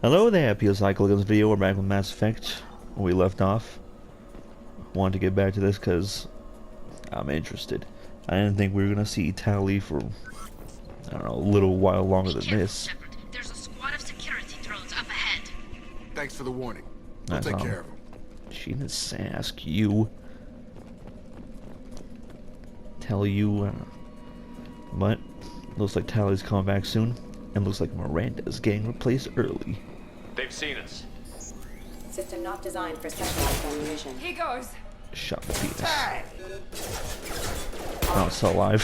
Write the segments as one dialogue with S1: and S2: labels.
S1: Hello there, Peel Cycle. In this video, we're back with Mass Effect. Where we left off. Wanted to get back to this because I'm interested. I didn't think we were gonna see Tali for, I don't know, a little while longer than this.
S2: Shepard. There's a squad of security drones up ahead.
S3: Thanks for the warning. We'll take care of them.
S1: She didn't ask you. Tell you, but looks like Tali's coming back soon, and looks like Miranda's getting replaced early.
S4: They've seen us.
S5: System not designed for specialized ammunition.
S2: Here goes.
S1: Shot the penis. Oh, it's still alive.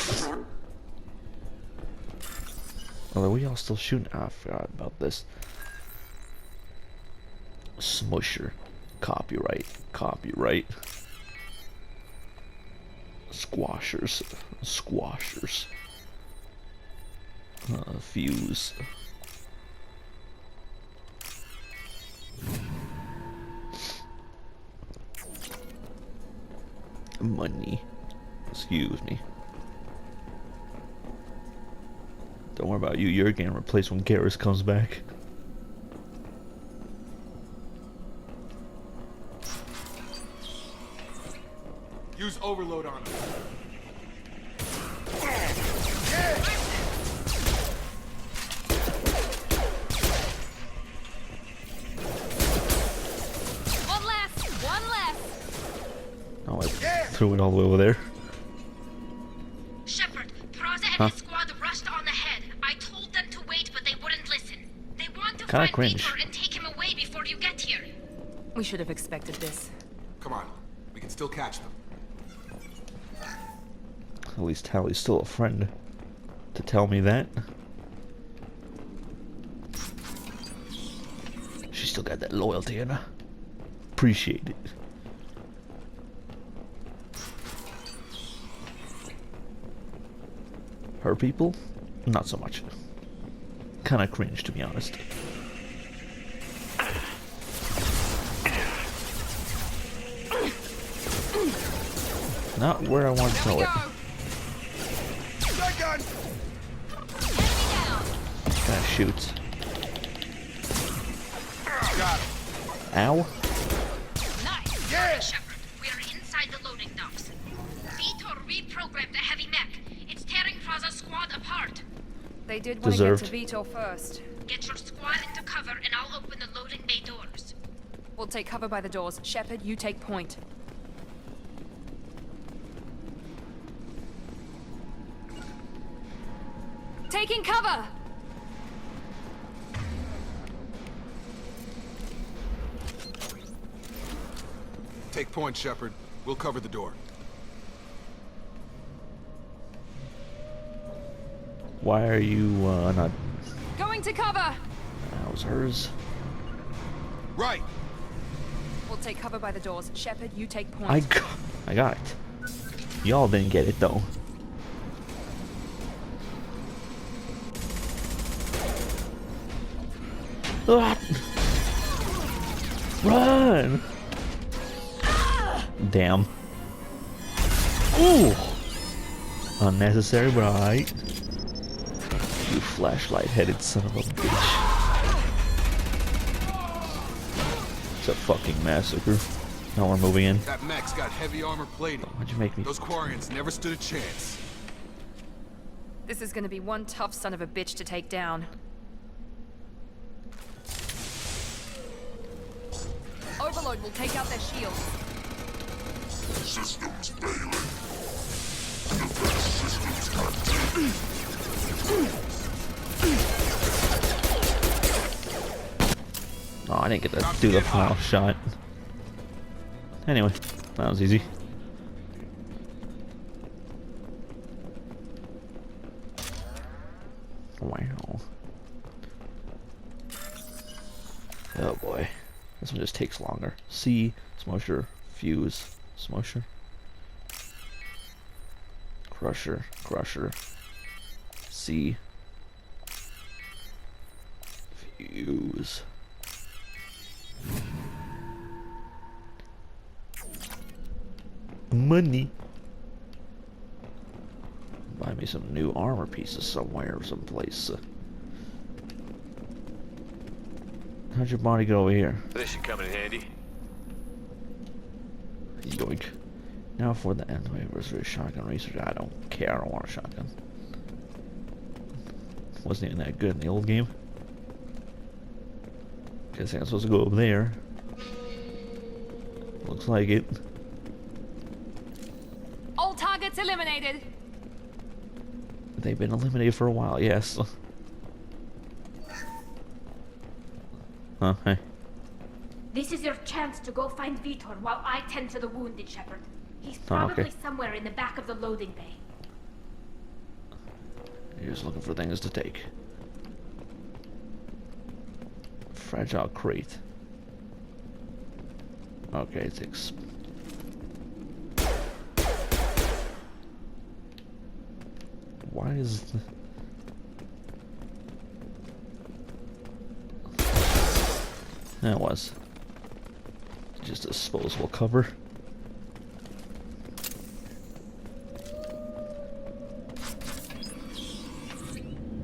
S1: Oh, are we all still shooting? Oh, I forgot about this. Smusher. Copyright. Copyright. Squashers. Squashers. Fuse. Money. Excuse me. Don't worry about you. You're getting replaced when Garrus comes back.
S3: Use overload on them.
S2: One less.
S1: Oh, I threw it all the way over there.
S2: Shepard, Praza and his squad rushed on ahead. I told them to wait, but they wouldn't listen. They want to find Peter and take him away before you get here.
S6: We should have expected this.
S3: Come on, we can still catch them.
S1: At least Tali's still a friend to tell me that. She still got that loyalty in her. Appreciate it. Her people? Not so much. Kinda cringe, to be honest. Not where I want to throw it. Kinda shoots.
S3: Got him.
S1: Ow.
S2: Nice. Yeah. Shepard, we are inside the loading docks. Vitor reprogrammed the heavy mech. It's tearing Praza's squad apart.
S6: They did want to get to Vitor first.
S2: Get your squad into cover and I'll open the loading bay doors.
S6: We'll take cover by the doors. Shepard, you take point. Taking cover!
S3: Take point, Shepard. We'll cover the door.
S1: Why are you not?
S6: Going to cover!
S1: That was hers.
S3: Right.
S6: We'll take cover by the doors. Shepard, you take point.
S1: I got it. Y'all didn't get it though. Ah! Run! Damn. Ooh! Unnecessary, but alright. You flashlight-headed son of a bitch. It's a fucking massacre. Now we're moving in.
S3: That mech's got heavy armor plating.
S1: Why'd you make me?
S3: Those Quarians never stood a chance.
S6: This is gonna be one tough son of a bitch to take down. Overload will take out their shields.
S7: Systems failing. Defense systems active.
S1: Oh, I didn't get to do the final shot. Anyway, that was easy. Wow. Oh boy. This one just takes longer. C, Smusher, Fuse, Smusher. Crusher, Crusher. C. Fuse. Money. Buy me some new armor pieces somewhere, someplace. How'd your body get over here?
S4: This should come in handy.
S1: Yoink. Now for the end waivers for shotgun research. I don't care. I don't want a shotgun. Wasn't even that good in the old game. Guess I'm supposed to go over there. Looks like it.
S6: All targets eliminated.
S1: They've been eliminated for a while, yes. Huh, hey.
S2: This is your chance to go find Vitor while I tend to the wounded, Shepard. He's
S1: Oh,
S2: probably
S1: okay.
S2: somewhere in the back of the loading bay.
S1: You're just looking for things to take. Fragile crate. Okay, it takes. Why is that was just a disposable cover.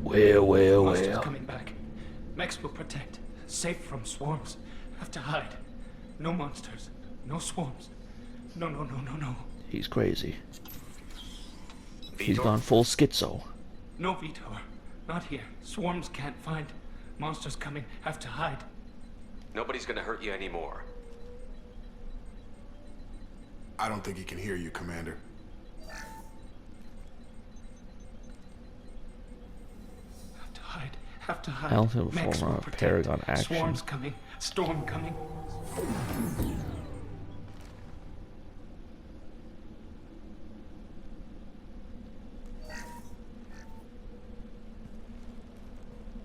S1: Well.
S8: Monsters coming back. Mechs will protect. Safe from swarms. Have to hide. No monsters. No swarms. No.
S1: He's crazy. He's
S4: Vitor?
S1: gone full schizo.
S8: No, Vitor. Not here. Swarms can't find. Monsters coming. Have to hide.
S4: Nobody's gonna hurt you anymore.
S3: I don't think he can hear you, Commander.
S8: Have to hide.
S1: Alpha
S8: Mechs will
S1: former
S8: protect.
S1: Paragon action.
S8: Swarms coming. Storm coming.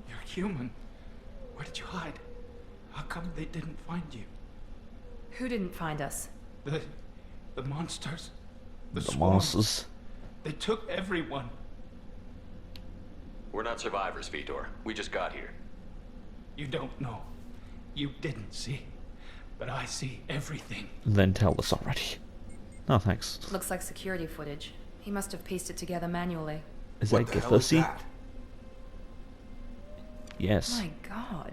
S8: You're human. Where did you hide? How come they didn't find you?
S6: Who didn't find us?
S8: The monsters. The
S1: The
S8: swarms.
S1: monsters.
S8: They took everyone.
S4: We're not survivors, Vitor. We just got here.
S8: You don't know. You didn't see. But I see everything.
S1: Then tell us already. No, thanks.
S6: Looks like security footage. He must have pieced it together manually.
S1: Is
S3: What
S1: that
S3: the hell is
S1: Githussy?
S3: that?
S1: Yes.
S6: My god.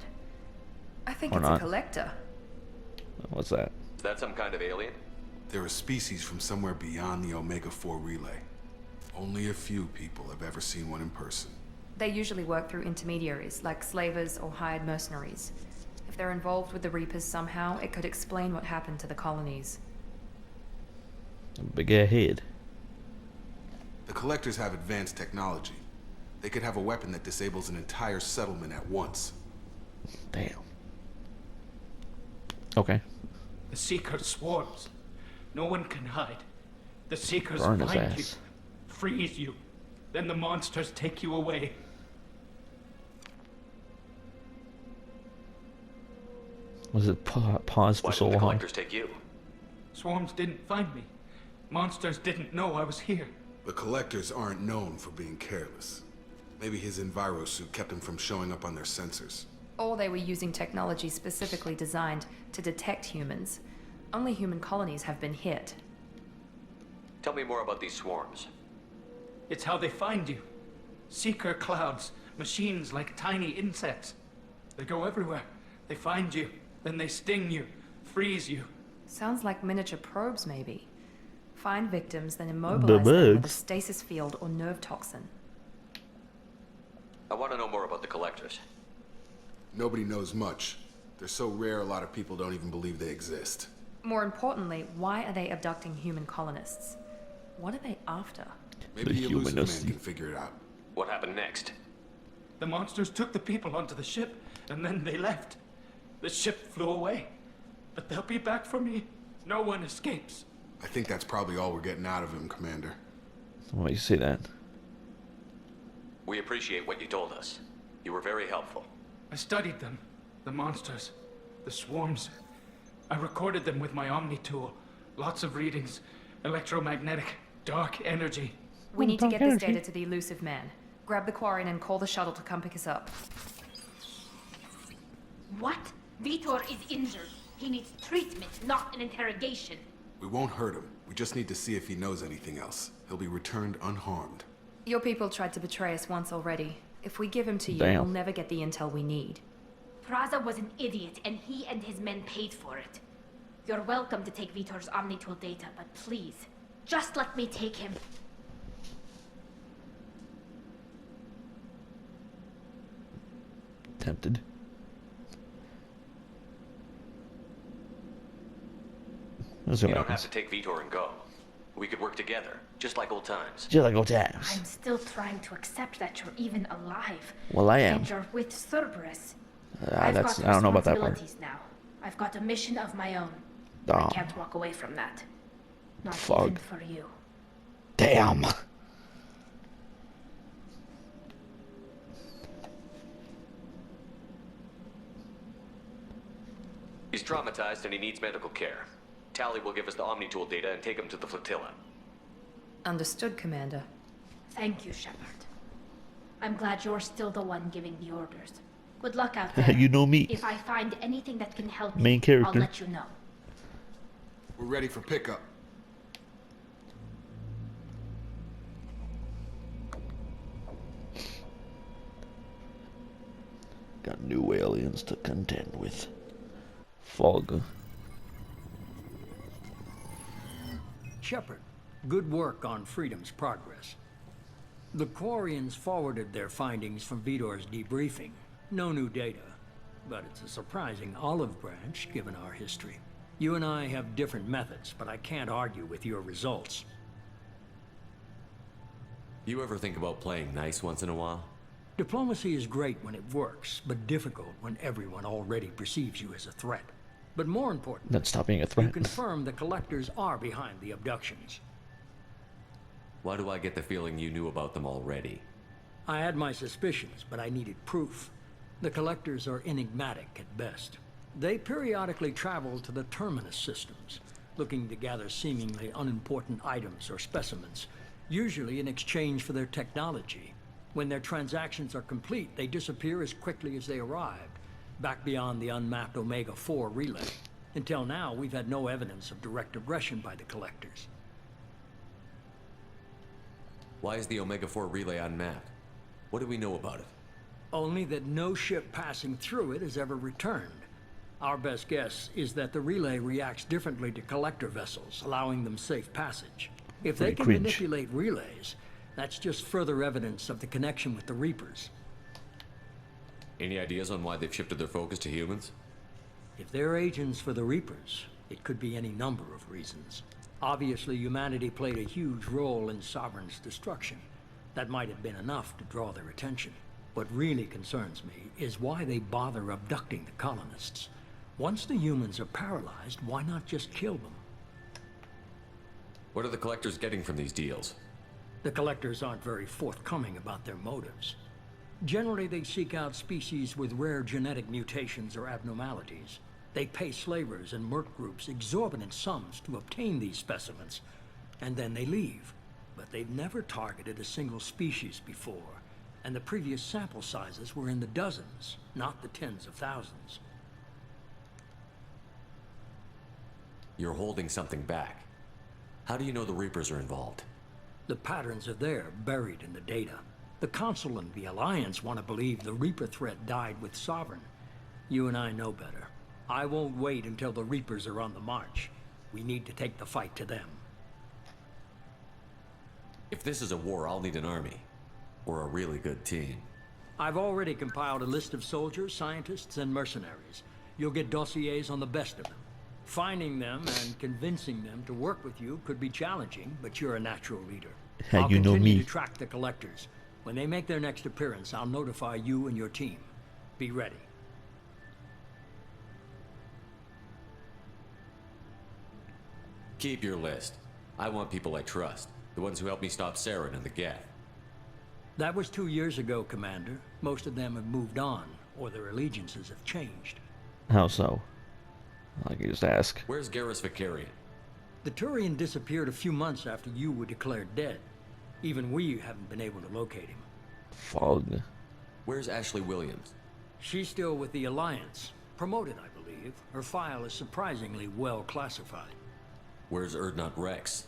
S6: I think
S1: Or
S6: it's
S1: not.
S6: a collector.
S1: What's that?
S4: Is that some kind of alien?
S3: They're a species from somewhere beyond the Omega-4 relay. Only a few people have ever seen one in person.
S6: They usually work through intermediaries, like slavers or hired mercenaries. If they're involved with the Reapers somehow, it could explain what happened to the colonies.
S1: Big head.
S3: The Collectors have advanced technology. They could have a weapon that disables an entire settlement at once.
S1: Damn. Okay.
S8: The Seeker swarms. No one can hide. The Seekers
S1: Burn his
S8: find you,
S1: ass.
S8: freeze you. Then the monsters take you away.
S1: Was it paused
S4: Why
S1: for so
S4: did the
S1: long?
S4: collectors take you?
S8: Swarms didn't find me. Monsters didn't know I was here.
S3: The Collectors aren't known for being careless. Maybe his envirosuit kept him from showing up on their sensors.
S6: Or they were using technology specifically designed to detect humans. Only human colonies have been hit.
S4: Tell me more about these swarms.
S8: It's how they find you. Seeker clouds, machines like tiny insects. They go everywhere. They find you, then they sting you, freeze you.
S6: Sounds like miniature probes, maybe. Find victims, then immobilize them with a
S1: bugs.
S6: stasis field or nerve toxin.
S4: I want to know more about the collectors.
S3: Nobody knows much. They're so rare a lot of people don't even believe they exist.
S6: More importantly, why are they abducting human colonists? What are they after?
S3: Maybe
S1: The
S3: the Elusive
S1: humanisty.
S3: Man can figure it out.
S4: What happened next?
S8: The monsters took the people onto the ship, and then they left. The ship flew away. But they'll be back for me. No one escapes.
S3: I think that's probably all we're getting out of him, Commander.
S1: Why you say that?
S4: We appreciate what you told us. You were very helpful.
S8: I studied them. The monsters. The swarms. I recorded them with my Omni tool. Lots of readings. Electromagnetic. Dark energy.
S6: We need to
S1: dark
S6: get this
S1: energy.
S6: data to the Elusive Man. Grab the Quarren and call the shuttle to come pick us up.
S2: What? Vitor is injured. He needs treatment, not an interrogation.
S3: We won't hurt him. We just need to see if he knows anything else. He'll be returned unharmed.
S6: Your people tried to betray us once already. If we give him to you,
S1: Damn.
S6: we'll never get the intel we need.
S2: Praza was an idiot, and he and his men paid for it. You're welcome to take Vitor's Omnitool data, but please, just let me take him.
S1: Tempted. Let's see
S4: You
S1: what
S4: don't have
S1: happens.
S4: to take Vitor and go. We could work together, just like old times.
S1: Just like old times.
S2: I'm still trying to accept that you're even alive.
S1: Well, I am.
S2: And you're with Cerberus. I've
S1: That's
S2: got
S1: I don't know about that part.
S2: responsibilities now. I've got a mission of my own.
S1: Oh.
S2: I can't walk away from that. Not
S1: Fuck.
S2: even for you.
S1: Damn.
S4: He's traumatized and he needs medical care. Tally will give us the Omnitool data and take him to the flotilla.
S6: Understood, Commander.
S2: Thank you, Shepard. I'm glad you're still the one giving the orders. Good luck out there.
S1: You know me.
S2: If I find anything that can help
S1: Main
S2: me,
S1: character.
S2: I'll let you know.
S3: We're ready for pickup.
S1: Got new aliens to contend with. Fog.
S9: Shepard, good work on Freedom's progress. The Quarians forwarded their findings from Vitor's debriefing. No new data, but it's a surprising olive branch given our history. You and I have different methods, but I can't argue with your results.
S10: You ever think about playing nice once in a while?
S9: Diplomacy is great when it works, but difficult when everyone already perceives you as a threat. But more important,
S1: Not stop being a
S9: you
S1: threat.
S9: confirm the collectors are behind the abductions.
S10: Why do I get the feeling you knew about them already?
S9: I had my suspicions, but I needed proof. The collectors are enigmatic at best. They periodically travel to the terminus systems, looking to gather seemingly unimportant items or specimens, usually in exchange for their technology. When their transactions are complete, they disappear as quickly as they arrived, back beyond the unmapped Omega-4 relay. Until now, we've had no evidence of direct aggression by the collectors.
S10: Why is the Omega-4 relay unmapped? What do we know about it?
S9: Only that no ship passing through it has ever returned. Our best guess is that the relay reacts differently to collector vessels, allowing them safe passage. If they
S1: Pretty
S9: can
S1: cringe.
S9: manipulate relays, that's just further evidence of the connection with the Reapers.
S10: Any ideas on why they've shifted their focus to humans?
S9: If they're agents for the Reapers, it could be any number of reasons. Obviously, humanity played a huge role in Sovereign's destruction. That might have been enough to draw their attention. What really concerns me is why they bother abducting the colonists. Once the humans are paralyzed, why not just kill them?
S10: What are the collectors getting from these deals?
S9: The collectors aren't very forthcoming about their motives. Generally, they seek out species with rare genetic mutations or abnormalities. They pay slavers and merc groups exorbitant sums to obtain these specimens, and then they leave. But they've never targeted a single species before, and the previous sample sizes were in the dozens, not the tens of thousands.
S10: You're holding something back. How do you know the Reapers are involved?
S9: The patterns are there, buried in the data. The Council and the Alliance want to believe the Reaper threat died with Sovereign. You and I know better. I won't wait until the Reapers are on the march. We need to take the fight to them.
S10: If this is a war, I'll need an army. Or a really good team.
S9: I've already compiled a list of soldiers, scientists, and mercenaries. You'll get dossiers on the best of them. Finding them and convincing them to work with you could be challenging, but you're a natural leader. I'll
S1: You know
S9: continue
S1: me.
S9: to track the collectors. When they make their next appearance, I'll notify you and your team. Be ready.
S10: Keep your list. I want people I trust. The ones who helped me stop Saren and the Geth.
S9: That was 2 years ago, Commander. Most of them have moved on, or their allegiances have changed.
S1: How so? I can just ask.
S10: Where's Garrus Vicarian?
S9: The Turian disappeared a few months after you were declared dead. Even we haven't been able to locate him.
S1: Fog.
S10: Where's Ashley Williams?
S9: She's still with the Alliance. Promoted, I believe. Her file is surprisingly well classified.
S10: Where's Erdnot Rex?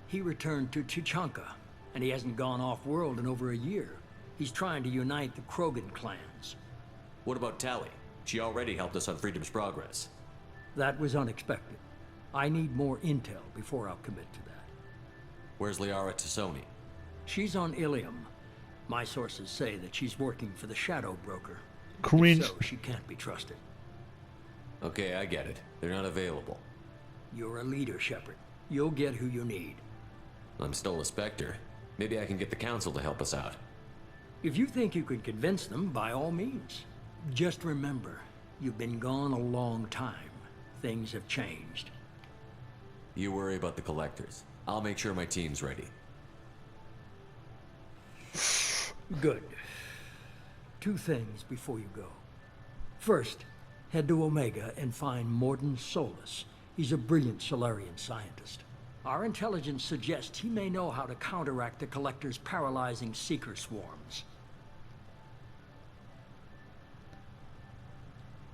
S9: He returned to Chichanka, and he hasn't gone off-world in over a year. He's trying to unite the Krogan clans.
S10: What about Tally? She already helped us on Freedom's Progress.
S9: That was unexpected. I need more intel before I'll commit to that.
S10: Where's Liara Tassoni?
S9: She's on Ilium. My sources say that she's working for the Shadow Broker.
S1: Cringe.
S9: If so, she can't be trusted.
S10: Okay, I get it. They're not available.
S9: You're a leader, Shepard. You'll get who you need.
S10: I'm still a Spectre. Maybe I can get the Council to help us out.
S9: If you think you can convince them, by all means. Just remember, you've been gone a long time. Things have changed.
S10: You worry about the Collectors. I'll make sure my team's ready.
S9: Good. 2 things before you go. First, head to Omega and find Morden Solus. He's a brilliant Solarian scientist. Our intelligence suggests he may know how to counteract the Collector's paralyzing Seeker swarms.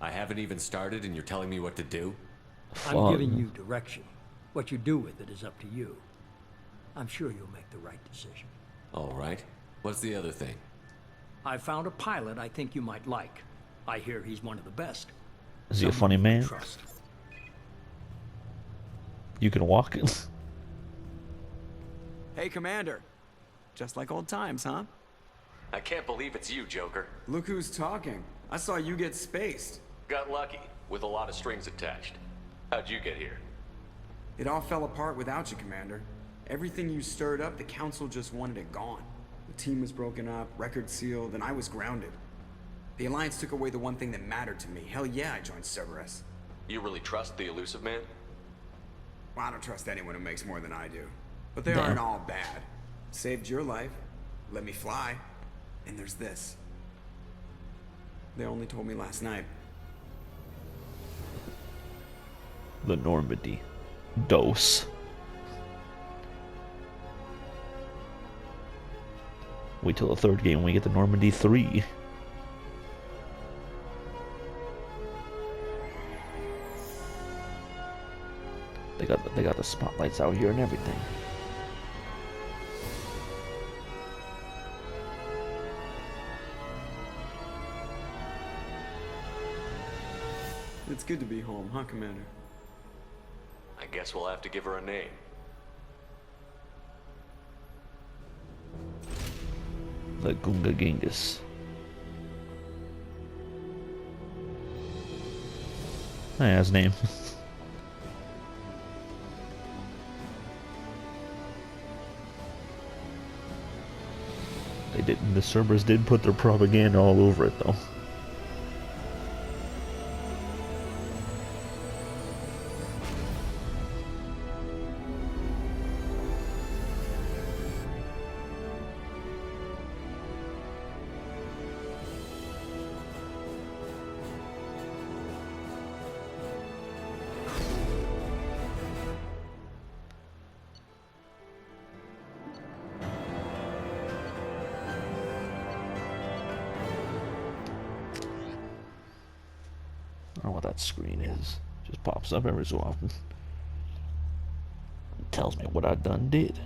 S10: I haven't even started and you're telling me what to do?
S9: I'm giving you direction. What you do with it is up to you. I'm sure you'll make the right decision.
S10: All right. What's the other thing?
S9: I found a pilot I think you might like. I hear he's one of the best.
S1: Is he a
S9: Someone
S1: funny
S9: you can
S1: man?
S9: trust.
S1: You can walk it.
S11: Hey, Commander. Just like old times, huh?
S4: I can't believe it's you, Joker.
S11: Look who's talking. I saw you get spaced.
S4: Got lucky, with a lot of strings attached. How'd you get here?
S11: It all fell apart without you, Commander. Everything you stirred up, the Council just wanted it gone. The team was broken up, record sealed, and I was grounded. The Alliance took away the one thing that mattered to me. Hell yeah, I joined Cerberus.
S4: You really trust the Elusive Man?
S11: Well, I don't trust anyone who makes more than I do. But they
S1: Damn.
S11: aren't all bad. Saved your life, let me fly, and there's this. They only told me last night.
S1: The Normandy. Dose. Wait till the 3rd game when we get the Normandy 3. They got the spotlights out here and everything.
S11: It's good to be home, huh, Commander?
S4: I guess we'll have to give her a name.
S1: The Gunga Genghis. That has a name. They didn't. The Cerberus did put their propaganda all over it, though. I don't know what that screen is. Just pops up every so often. It tells me what I done did.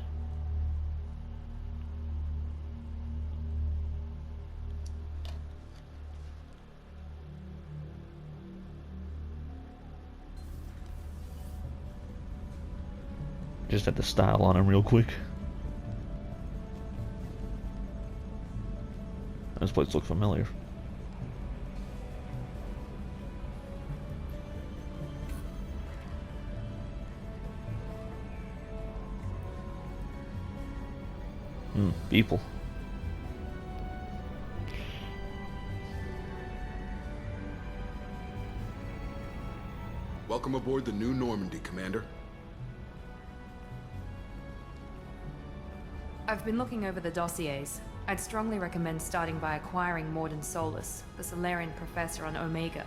S1: Just had to style on him real quick. This place looks familiar. People.
S3: Welcome aboard the new Normandy, Commander.
S6: I've been looking over the dossiers. I'd strongly recommend starting by acquiring Morden Solus, the Solarian professor on Omega.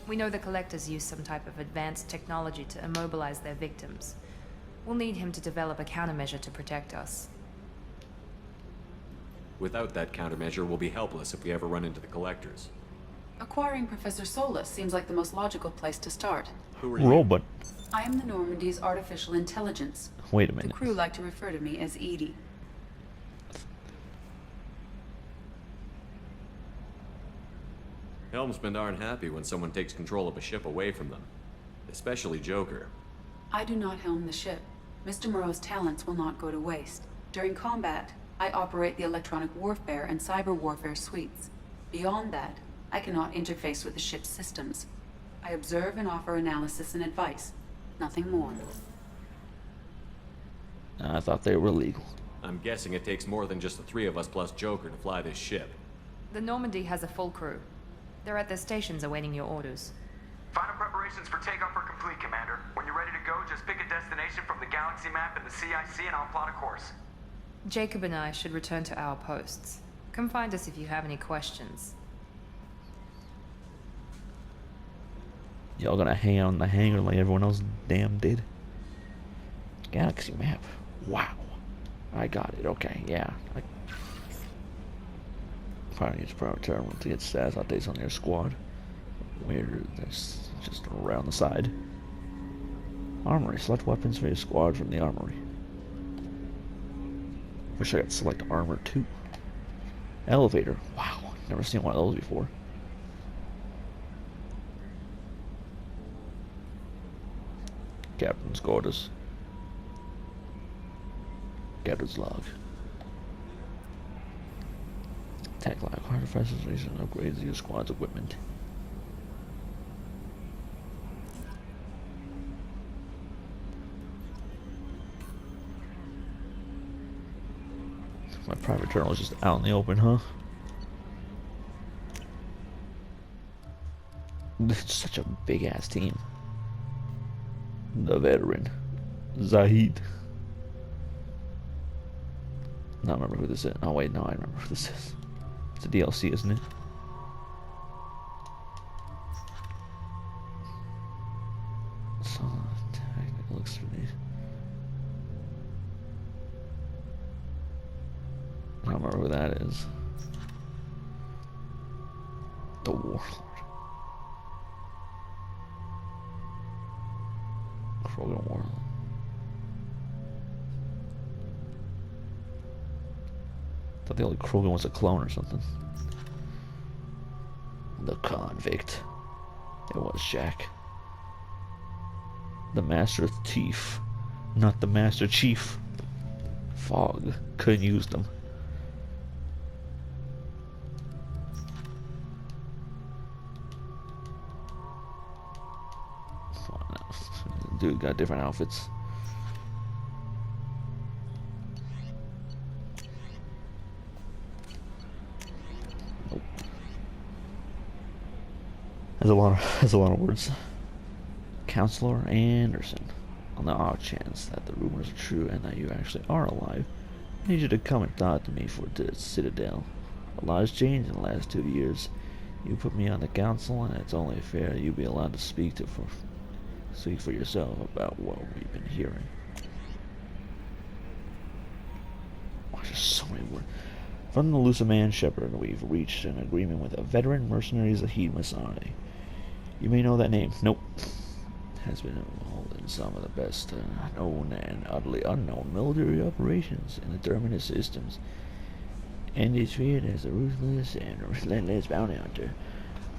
S6: We know the Collectors use some type of advanced technology to immobilize their victims. We'll need him to develop a countermeasure to protect us.
S10: Without that countermeasure, we'll be helpless if we ever run into the Collectors.
S12: Acquiring Professor Solus seems like the most logical place to start.
S10: Who are you?
S1: Robot.
S12: I am the Normandy's artificial intelligence.
S1: Wait a
S12: The
S1: minute.
S12: crew like to refer to me as Edie.
S10: Helmsmen aren't happy when someone takes control of a ship away from them. Especially Joker.
S12: I do not helm the ship. Mr. Moreau's talents will not go to waste. During combat, I operate the electronic warfare and cyber warfare suites. Beyond that, I cannot interface with the ship's systems. I observe and offer analysis and advice. Nothing more.
S1: I thought they were legal.
S10: I'm guessing it takes more than just the three of us plus Joker to fly this ship.
S6: The Normandy has a full crew. They're at their stations awaiting your orders.
S13: Final preparations for takeoff are complete, Commander. When you're ready to go, just pick a destination from the galaxy map and the CIC and I'll plot a course.
S6: Jacob and I should return to our posts. Come find us if you have any questions.
S1: Y'all gonna hang out in the hangar like everyone else damn did? Galaxy map. Wow. I got it. Okay, yeah. I probably need to return to get status updates on your squad. Weird. That's just around the side. Armory. Select weapons for your squad from the armory. Wish I could select armor too. Elevator. Wow. Never seen one of those before. Captain's quarters. Captain's log. Tech log. Hard defenses and upgrades your squad's equipment. My private journal is just out in the open, huh? This is such a big ass team. The veteran, Zahid. I don't remember who this is. Oh wait, no, I remember who this is. It's a DLC, isn't it? So, it looks pretty. I don't remember who that is. The Warlord. Krogan Warlord. Thought the only Krogan was a clone or something. The Convict. It was Jack. The Master Thief. Not the Master Chief. Fog. Couldn't use them. Dude got different outfits. Nope. Has a lot of words. Counselor Anderson, on the odd chance that the rumors are true and that you actually are alive, I need you to come and talk to me for the Citadel. A lot has changed in the last 2 years. You put me on the council, and it's only fair you be allowed to speak for yourself about what we've been hearing. Oh, there's so many words. From the Luciman Shepherd, we've reached an agreement with a veteran mercenary Zahid Masani. You may know that name. Nope. Has been involved in some of the best known and utterly unknown military operations in the Terminus systems, and is feared as a ruthless and relentless bounty hunter.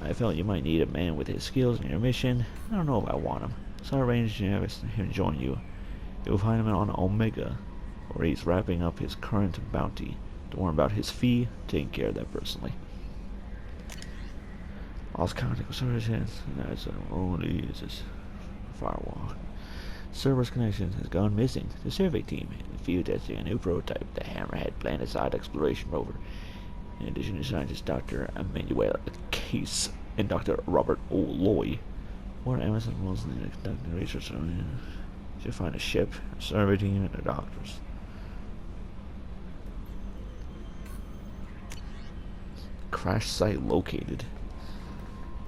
S1: I felt you might need a man with his skills in your mission. I don't know if I want him, so I arranged to have him join you. You'll find him on Omega, where he's wrapping up his current bounty. Don't worry about his fee, taking care of that personally. Lost contact with services, that's only uses firewall. Server's connection has gone missing. The survey team in the field testing a new prototype, the Hammerhead Planetside Exploration Rover. In addition to scientist Dr. Emmanuel Case and Dr. Robert O'Loy, where Emerson Wilson is conducting research on should find a ship, a survey team, and the doctors. Crash site located.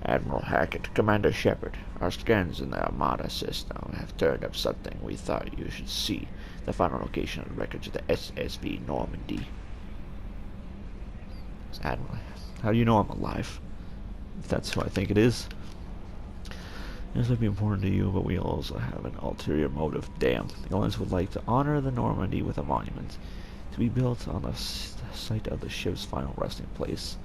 S1: Admiral Hackett, Commander Shepard, our scans in the Armada system have turned up something we thought you should see. The final location of the records of the SSV Normandy. Admiral, how do you know I'm alive? If that's who I think it is. This would be important to you, but we also have an ulterior motive. Damn. The Alliance would like to honor the Normandy with a monument to be built on the site of the ship's final resting place.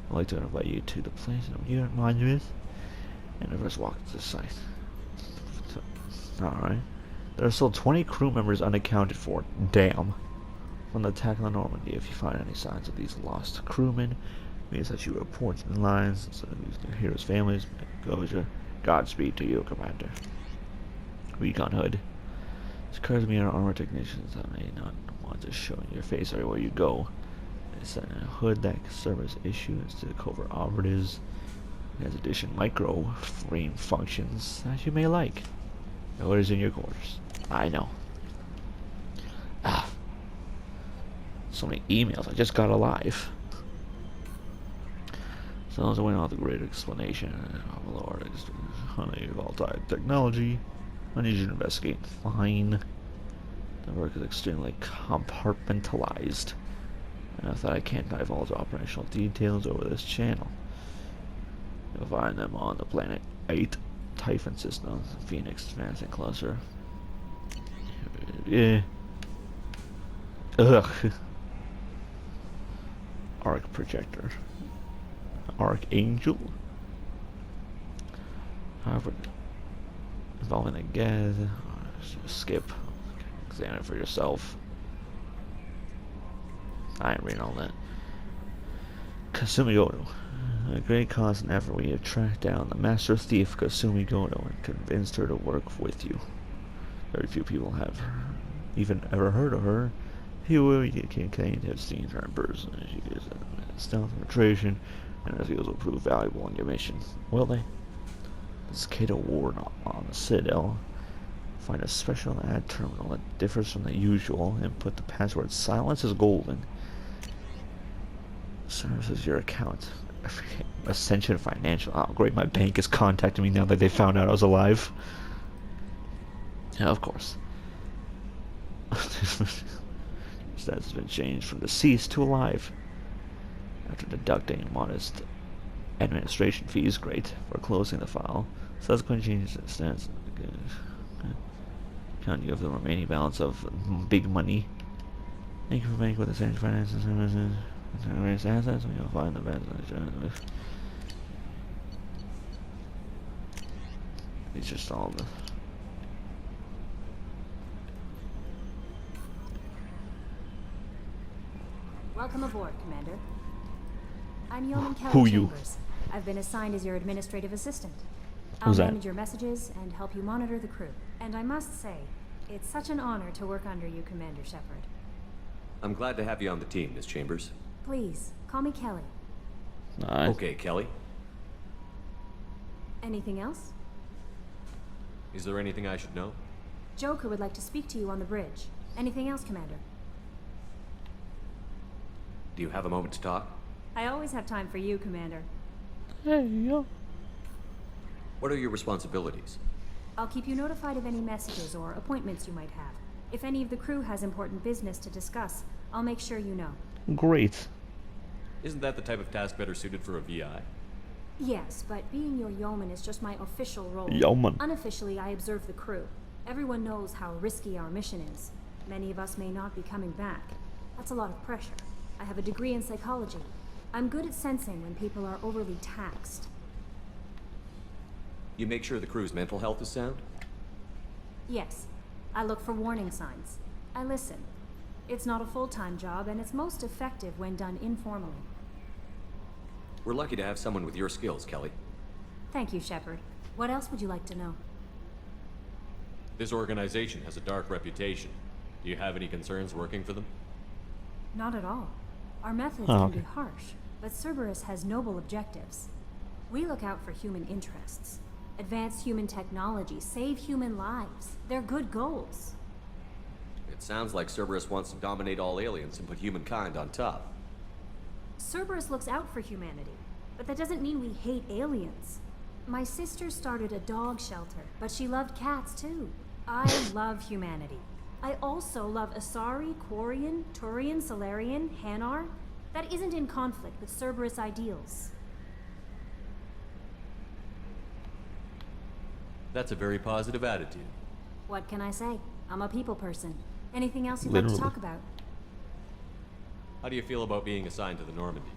S1: I'd like to invite you to the place you monument and the rest walk to the site. Alright. There are still 20 crew members unaccounted for. Damn. From the attack on Normandy, if you find any signs of these lost crewmen, means that you report in lines so that the heroes' families Godspeed to you, Commander. Recon Hood. This occurs to me our armor technicians that may not want to show your face everywhere you go. It's a hood that service issues to covert operatives. It has addition micro frame functions that you may like. The hood is in your quarters. I know. Ah. So many emails I just got alive. So I was waiting on the great explanation of Lord honey of all type technology. I need you to investigate. Fine. The work is extremely compartmentalized. Enough that I can't divulge operational details over this channel. You'll find them on the Planet 8 Typhon system, Phoenix Advancing Cluster. Yeah. Ugh. Arc Projector. Archangel. However, involving the gas. Skip. Examine it for yourself. I ain't reading all that. Kasumi Goto. A great constant effort we have tracked down the master thief Kasumi Goto and convinced her to work with you. Very few people have even ever heard of her. Few can have seen her in person. She is a stealth penetration, and her skills will prove valuable in your mission. Will they? This Kato ward on the Citadel. Find a special ad terminal that differs from the usual and put the password silence is golden. Services your account. Ascension Financial. Oh great, my bank is contacting me now that they found out I was alive. Yeah, of course. Status has been changed from deceased to alive. After deducting modest administration fees, great, for closing the file. Subsequent changes in status. Account you have the remaining balance of big money. Thank you for banking with Ascension Finance and Services. Raise assets, and you'll find the best. It's just all the.
S14: Welcome aboard, Commander. I'm Yeoman
S1: Who
S14: Kelly
S1: you?
S14: Chambers. I've been assigned as your administrative assistant. I'll
S1: Who's that?
S14: manage your messages and help you monitor the crew. And I must say, it's such an honor to work under you, Commander Shepard.
S10: I'm glad to have you on the team, Miss Chambers.
S14: Please, call me Kelly.
S1: Nice.
S10: Okay, Kelly.
S14: Anything else?
S10: Is there anything I should know?
S14: Joker would like to speak to you on the bridge. Anything else, Commander?
S10: Do you have a moment to talk?
S14: I always have time for you, Commander.
S1: Hey, yo.
S10: What are your responsibilities?
S14: I'll keep you notified of any messages or appointments you might have. If any of the crew has important business to discuss, I'll make sure you know.
S1: Great.
S10: Isn't that the type of task better suited for a VI?
S14: Yes, but being your yeoman is just my official role.
S1: Yeoman.
S14: Unofficially, I observe the crew. Everyone knows how risky our mission is. Many of us may not be coming back. That's a lot of pressure. I have a degree in psychology. I'm good at sensing when people are overly taxed.
S10: You make sure the crew's mental health is sound?
S14: Yes. I look for warning signs. I listen. It's not a full-time job, and it's most effective when done informally.
S10: We're lucky to have someone with your skills, Kelly.
S14: Thank you, Shepard. What else would you like to know?
S10: This organization has a dark reputation. Do you have any concerns working for them?
S14: Not at all. Our methods
S1: Oh,
S14: can
S1: okay.
S14: be harsh, but Cerberus has noble objectives. We look out for human interests. Advance human technology, save human lives. They're good goals.
S10: It sounds like Cerberus wants to dominate all aliens and put humankind on top.
S14: Cerberus looks out for humanity, but that doesn't mean we hate aliens. My sister started a dog shelter, but she loved cats too. I love humanity. I also love Asari, Quarian, Turian, Solarian, Hanar. That isn't in conflict with Cerberus ideals.
S10: That's a very positive attitude.
S14: What can I say? I'm a people person. Anything else you'd like to
S1: Literally.
S14: talk about?
S10: How do you feel about being assigned to the Normandy?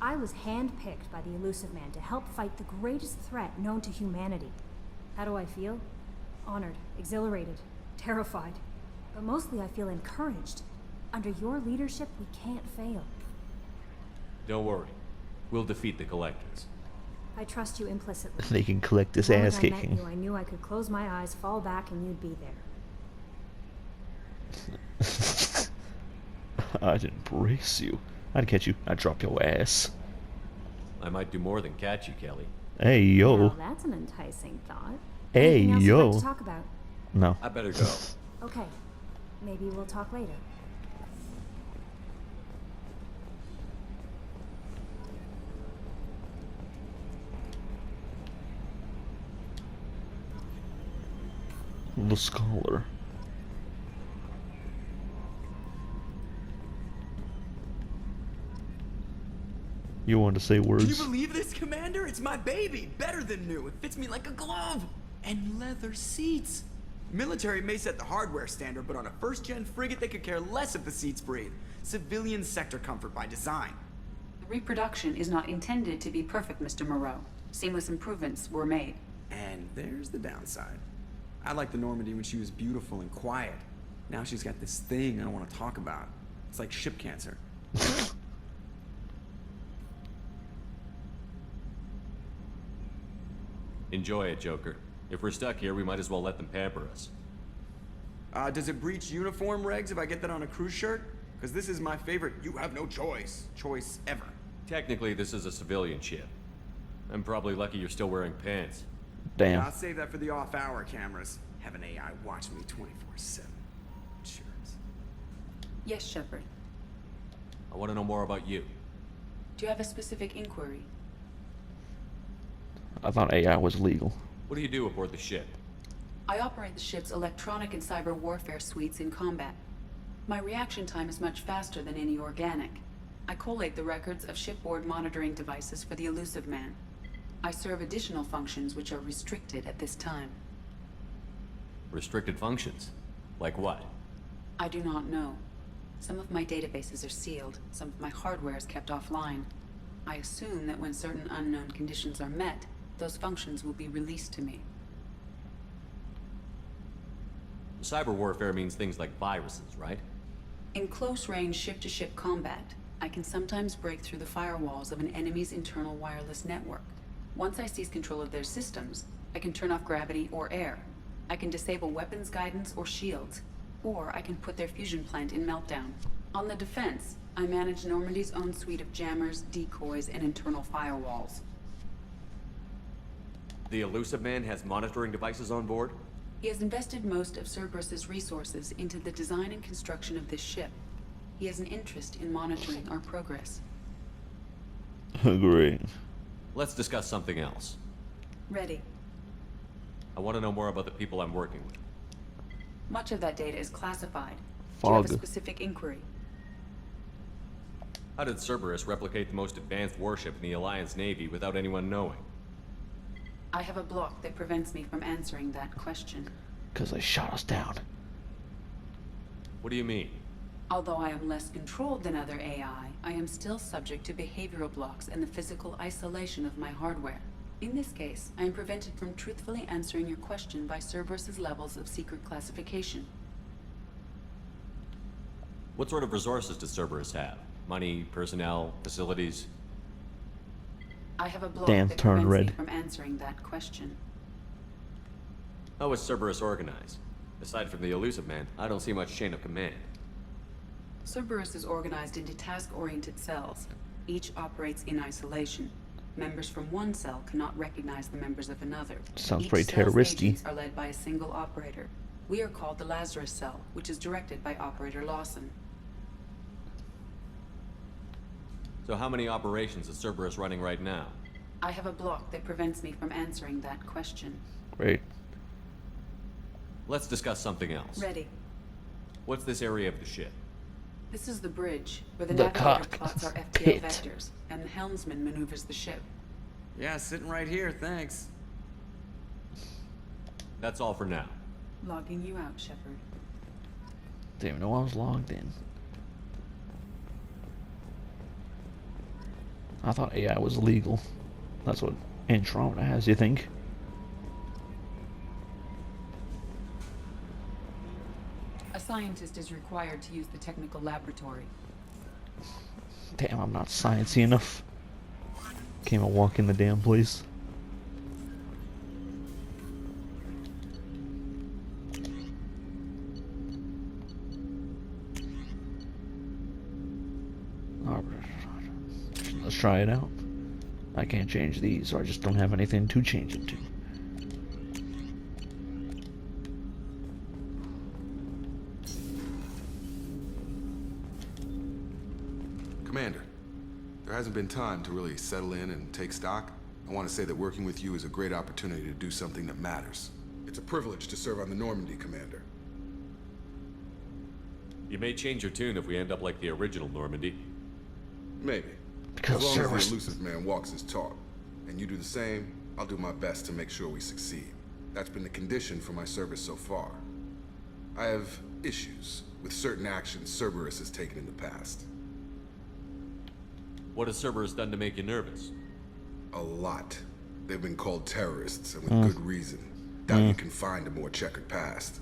S14: I was handpicked by the Elusive Man to help fight the greatest threat known to humanity. How do I feel? Honored, exhilarated, terrified. But mostly I feel encouraged. Under your leadership, we can't fail.
S10: Don't worry. We'll defeat the Collectors.
S14: I trust you implicitly.
S1: They can collect this
S14: The moment
S1: ass
S14: I met
S1: kicking.
S14: you, I knew I could close my eyes, fall back, and you'd be there.
S1: I'd embrace you. I'd catch you. I'd drop your ass.
S10: I might do more than catch you, Kelly.
S1: Hey, yo.
S14: Now that's an enticing thought.
S1: Hey,
S14: Anything else
S1: yo.
S14: you'd like to talk about?
S1: No.
S10: I better go.
S14: Okay. Maybe we'll talk later.
S1: The Scholar. You want to say
S11: Can you
S1: words?
S11: believe this, Commander? It's my baby. Better than new. It fits me like a glove. And leather seats. Military may set the hardware standard, but on a first-gen frigate, they could care less if the seats breathe. Civilian sector comfort by design.
S12: The reproduction is not intended to be perfect, Mr. Moreau. Seamless improvements were made.
S11: And there's the downside. I liked the Normandy when she was beautiful and quiet. Now she's got this thing I don't want to talk about. It's like ship cancer.
S10: Enjoy it, Joker. If we're stuck here, we might as well let them pamper us.
S11: Does it breach uniform regs if I get that on a cruise shirt? Because this is my favorite you have no choice ever.
S10: Technically, this is a civilian ship. I'm probably lucky you're still wearing pants.
S1: Damn.
S11: I'll save that for the off-hour cameras. Have an AI watch me 24/7. Cheers.
S12: Yes, Shepard.
S10: I want to know more about you.
S12: Do you have a specific inquiry?
S1: I thought AI was legal.
S10: What do you do aboard the ship?
S12: I operate the ship's electronic and cyber warfare suites in combat. My reaction time is much faster than any organic. I collate the records of shipboard monitoring devices for the Elusive Man. I serve additional functions which are restricted at this time.
S10: Restricted functions? Like what?
S12: I do not know. Some of my databases are sealed, some of my hardware is kept offline. I assume that when certain unknown conditions are met, those functions will be released to me.
S10: Cyber warfare means things like viruses, right?
S12: In close-range ship-to-ship combat, I can sometimes break through the firewalls of an enemy's internal wireless network. Once I seize control of their systems, I can turn off gravity or air. I can disable weapons guidance or shields, or I can put their fusion plant in meltdown. On the defense, I manage Normandy's own suite of jammers, decoys, and internal firewalls.
S10: The Elusive Man has monitoring devices on board?
S12: He has invested most of Cerberus's resources into the design and construction of this ship. He has an interest in monitoring our progress.
S1: Great.
S10: Let's discuss something else.
S12: Ready.
S10: I want to know more about the people I'm working with.
S12: Much of that data is classified. Do you have a
S1: Fog.
S12: specific inquiry?
S10: How did Cerberus replicate the most advanced warship in the Alliance Navy without anyone knowing?
S12: I have a block that prevents me from answering that question.
S1: Because they shot us down.
S10: What do you mean?
S12: Although I am less controlled than other AI, I am still subject to behavioral blocks and the physical isolation of my hardware. In this case, I am prevented from truthfully answering your question by Cerberus's levels of secret classification.
S10: What sort of resources does Cerberus have? Money, personnel, facilities?
S12: I have a block
S1: Damn,
S12: that
S1: turn
S12: prevents
S1: red.
S12: me from answering that question.
S10: How is Cerberus organized? Aside from the Elusive Man, I don't see much chain of command.
S12: Cerberus is organized into task-oriented cells. Each operates in isolation. Members from one cell cannot recognize the members of another.
S1: Sounds
S12: Each
S1: pretty
S12: cell's
S1: terroristy.
S12: agents are led by a single operator. We are called the Lazarus Cell, which is directed by Operator Lawson.
S10: So how many operations is Cerberus running right now?
S12: I have a block that prevents me from answering that question.
S1: Great.
S10: Let's discuss something else.
S12: Ready.
S10: What's this area of the ship?
S12: This is the bridge, where the
S1: The
S12: navigator
S1: cock
S12: plots our FTL
S1: pit.
S12: vectors, and the helmsman maneuvers the ship.
S11: Yeah, sitting right here, thanks.
S10: That's all for now.
S12: Logging you out, Shepard.
S1: Didn't even know I was logged in. I thought AI was illegal. That's what Andromeda has, you think?
S12: A scientist is required to use the technical laboratory.
S1: Damn, I'm not sciencey enough. Can't even walk in the damn place. Alright, let's try it out. I can't change these, so I just don't have anything to change it to.
S3: Commander, there hasn't been time to really settle in and take stock. I want to say that working with you is a great opportunity to do something that matters. It's a privilege to serve on the Normandy, Commander.
S10: You may change your tune if we end up like the original Normandy.
S3: Maybe.
S1: Because
S3: as long as
S1: Cerberus...
S3: the elusive man walks his talk, and you do the same, I'll do my best to make sure we succeed. That's been the condition for my service so far. I have issues with certain actions Cerberus has taken in the past.
S10: What has Cerberus done to make you nervous?
S3: A lot. They've been called terrorists, and with good reason. Doubt you can find a more checkered past.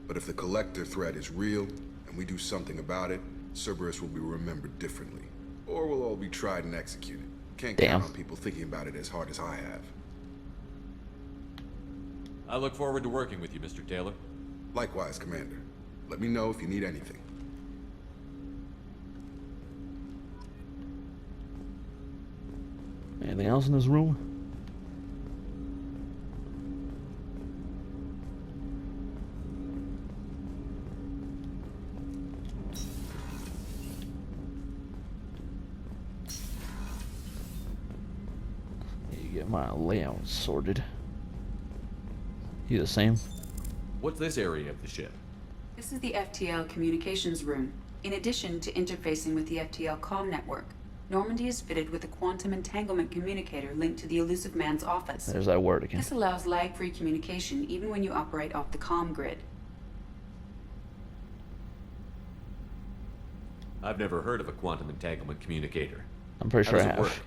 S3: But if the Collector threat is real, and we do something about it, Cerberus will be remembered differently. Or we'll all be tried and executed. Can't count on people thinking about it as hard as I have.
S10: I look forward to working with you, Mr. Taylor.
S3: Likewise, Commander. Let me know if you need anything.
S1: Anything else in this room? Get my layout sorted. You the same?
S10: What's this area of the ship?
S12: This is the FTL communications room. In addition to interfacing with the FTL comm network, Normandy is fitted with a quantum entanglement communicator linked to the elusive man's office.
S1: There's that word again.
S12: This allows lag-free communication even when you operate off the comm grid.
S10: I've never heard of a quantum entanglement communicator.
S1: I'm pretty sure I
S10: How does it
S1: have.
S10: work?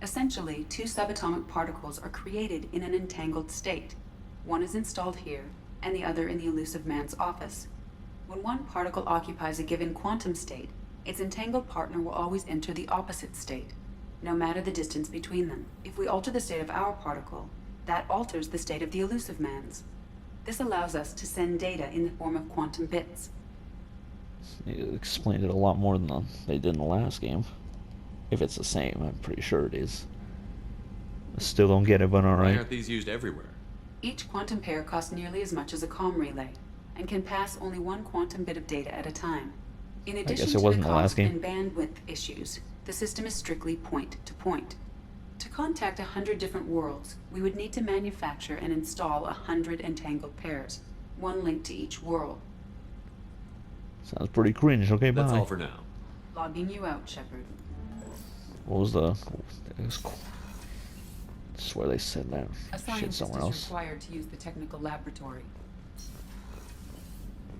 S12: Essentially, two subatomic particles are created in an entangled state. One is installed here, and the other in the elusive man's office. When one particle occupies a given quantum state, its entangled partner will always enter the opposite state, no matter the distance between them. If we alter the state of our particle, that alters the state of the elusive man's. This allows us to send data in the form of quantum bits.
S1: You explained it a lot more than they did in the last game. If it's the same, I'm pretty sure it is. I still don't get it, but
S10: Why
S1: alright.
S10: aren't these used everywhere?
S12: Each quantum pair costs nearly as much as a comm relay, and can pass only one quantum bit of data at a time. In addition
S1: guess it
S12: to
S1: wasn't
S12: the
S1: the last
S12: cost
S1: game.
S12: and bandwidth issues, the system is strictly point-to-point. To contact 100 different worlds, we would need to manufacture and install 100 entangled pairs, one linked to each world.
S1: Sounds pretty cringe. Okay, bye.
S10: That's all for now.
S12: Logging you out, Shepard.
S1: What was the... It was cool. I swear they said that
S12: A
S1: shit
S12: scientist
S1: somewhere
S12: is
S1: else.
S12: required to use the technical laboratory.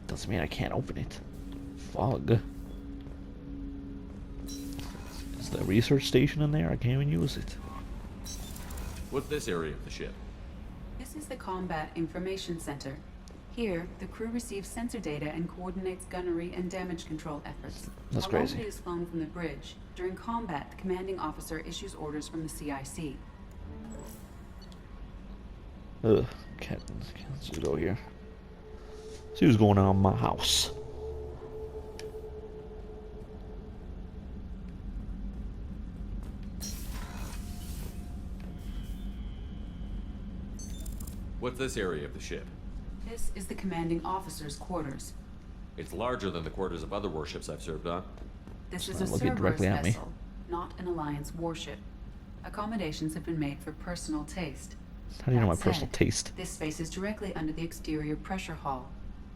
S1: Doesn't mean I can't open it. Fog. Is the research station in there? I can't even use it.
S10: What's this area of the ship?
S12: This is the Combat Information Center. Here, the crew receives sensor data and coordinates gunnery and damage control efforts.
S1: That's
S12: While
S1: crazy.
S12: Normandy is flown from the bridge, during combat, the commanding officer issues orders from the CIC.
S1: Ugh. Can't just go here. See what's going on in my house.
S10: What's this area of the ship?
S12: This is the commanding officer's quarters.
S10: It's larger than the quarters of other warships I've served on.
S12: This is
S1: Not
S12: a
S1: looking
S12: Cerberus
S1: directly at me.
S12: vessel, not an Alliance warship. Accommodations have been made for personal taste.
S1: How do you know my
S12: That
S1: personal
S12: said,
S1: taste?
S12: This space is directly under the exterior pressure hull.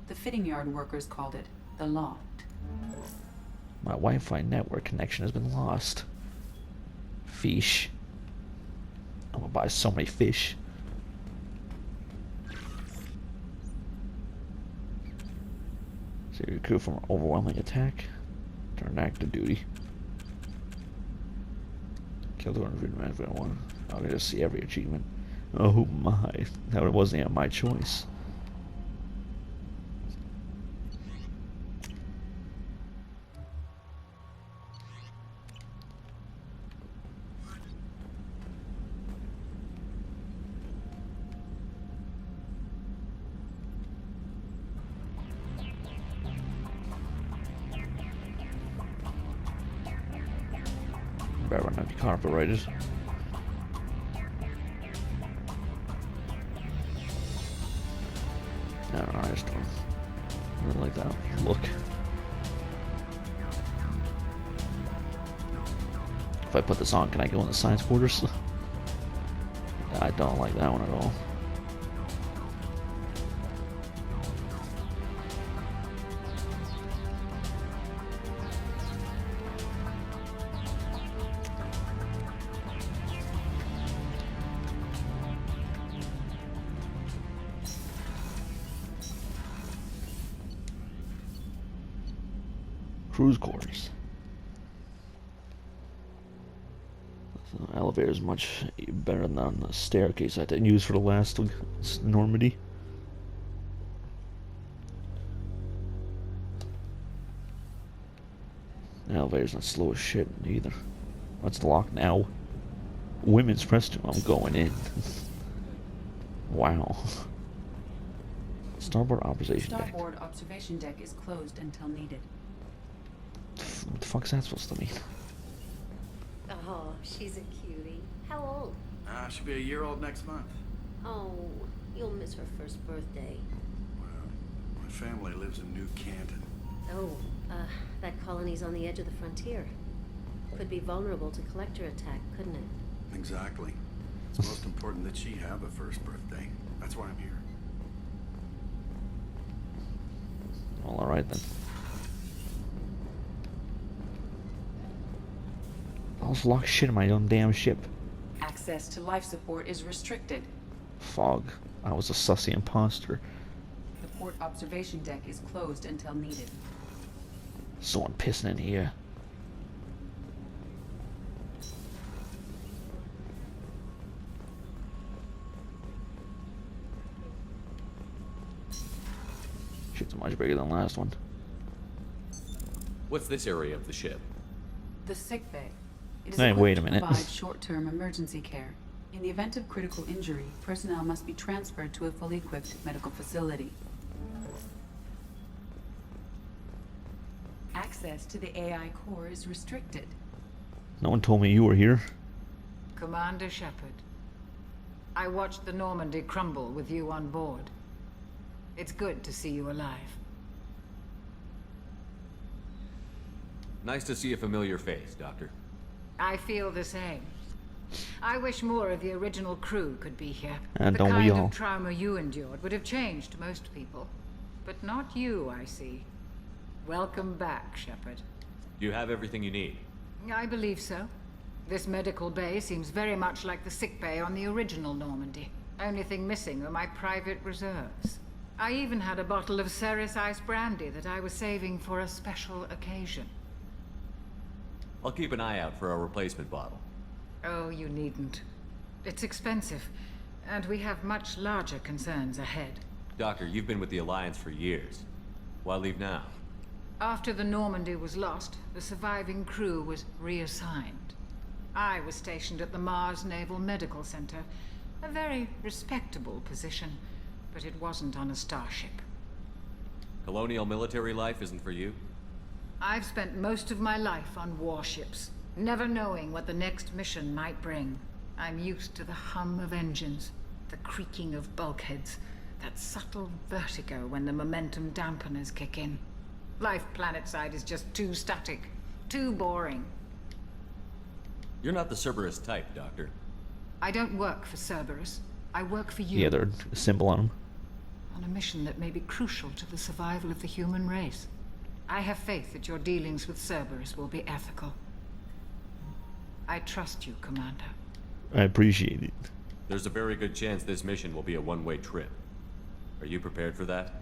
S12: The fitting yard workers called it the loft.
S1: My Wi-Fi network connection has been lost. Fish. I'm gonna buy so many fish. Save your crew from overwhelming attack. Turn active duty. Kill the one. I'm gonna see every achievement. Oh my. That wasn't even my choice. Better not be copyrighted. I don't know, I just don't really like that look. If I put this on, can I go in the science quarters? I don't like that one at all. Cruise quarters. The elevator is much better than the staircase I didn't use for the last Normandy. The elevator's not slow as shit either. What's locked now? Women's restroom. I'm going in. Wow. Starboard observation deck.
S12: Starboard observation deck is closed until needed.
S1: What the fuck's that supposed to mean?
S15: Oh, she's a cutie. How old?
S16: She'll be a year old next month.
S15: Oh, you'll miss her first birthday.
S16: Well, my family lives in New Canton.
S15: Oh, that colony's on the edge of the frontier. Could be vulnerable to collector attack, couldn't it?
S16: Exactly. It's most important that she have a first birthday. That's why I'm here.
S1: Well, alright then. I was locked shit in my own damn ship.
S12: Access to life support is restricted.
S1: Fog. I was a sussy imposter.
S12: The port observation deck is closed until needed.
S1: Someone pissing in here. Shit's much bigger than the last one.
S10: What's this area of the ship?
S12: The sick bay. It is
S1: Hey, wait a
S12: equipped to
S1: minute.
S12: provide short-term emergency care. In the event of critical injury, personnel must be transferred to a fully equipped medical facility. Access to the AI core is restricted.
S1: No one told me you were here.
S17: Commander Shepard, I watched the Normandy crumble with you on board. It's good to see you alive.
S10: Nice to see a familiar face, Doctor.
S17: I feel the same. I wish more of the original crew could be here.
S1: And
S17: the
S1: don't we
S17: kind
S1: all?
S17: of trauma you endured would have changed most people. But not you, I see. Welcome back, Shepard.
S10: You have everything you need.
S17: I believe so. This medical bay seems very much like the sick bay on the original Normandy. Only thing missing are my private reserves. I even had a bottle of Ceres Ice Brandy that I was saving for a special occasion.
S10: I'll keep an eye out for a replacement bottle.
S17: Oh, you needn't. It's expensive, and we have much larger concerns ahead.
S10: Doctor, you've been with the Alliance for years. Why leave now?
S17: After the Normandy was lost, the surviving crew was reassigned. I was stationed at the Mars Naval Medical Center, a very respectable position, but it wasn't on a starship.
S10: Colonial military life isn't for you?
S17: I've spent most of my life on warships, never knowing what the next mission might bring. I'm used to the hum of engines, the creaking of bulkheads, that subtle vertigo when the momentum dampeners kick in. Life planetside is just too static, too boring.
S10: You're not the Cerberus type, Doctor.
S17: I don't work for Cerberus. I work for you.
S1: Yeah, they're a symbol on them.
S17: On a mission that may be crucial to the survival of the human race. I have faith that your dealings with Cerberus will be ethical. I trust you, Commander.
S1: I appreciate it.
S10: There's a very good chance this mission will be a one-way trip. Are you prepared for that?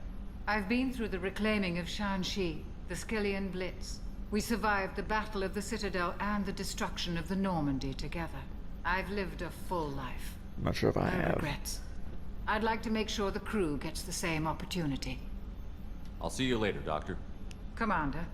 S17: I've been through the reclaiming of Shanxi, the Skillian Blitz. We survived the Battle of the Citadel and the destruction of the Normandy together. I've lived a full life.
S1: I'm not sure if I
S17: No
S1: have.
S17: regrets. I'd like to make sure the crew gets the same opportunity.
S10: I'll see you later, Doctor.
S17: Commander.